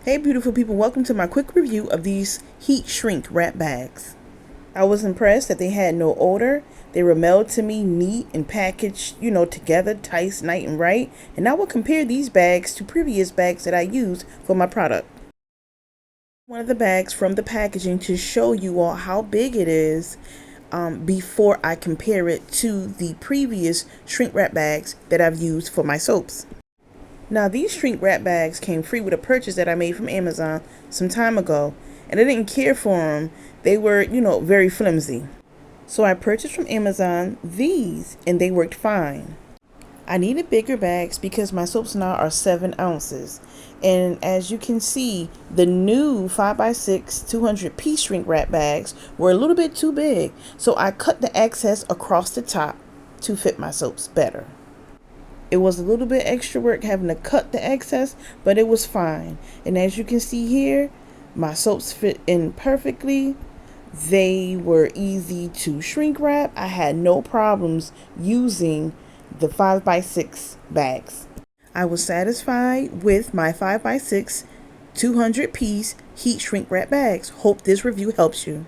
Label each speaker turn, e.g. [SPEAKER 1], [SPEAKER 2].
[SPEAKER 1] Hey beautiful people, welcome to my quick review of these heat shrink wrap bags. I was impressed that they had no odor. They were mailed to me neat and packaged, together, tight, nice and right. And I will compare these bags to previous bags that I used for my product. One of the bags from the packaging to show you all how big it is before I compare it to the previous shrink wrap bags that I've used for my soaps. Now, these shrink wrap bags came free with a purchase that I made from Amazon some time ago, and I didn't care for them. They were, very flimsy. So I purchased from Amazon these, and they worked fine. I needed bigger bags because my soaps now are 7 ounces. And as you can see, the new 5x6 200 piece shrink wrap bags were a little bit too big. So I cut the excess across the top to fit my soaps better. It was a little bit extra work having to cut the excess, but it was fine. And as you can see here, my soaps fit in perfectly. They were easy to shrink wrap. I had no problems using the 5x6 bags. I was satisfied with my 5x6 200 piece heat shrink wrap bags. Hope this review helps you.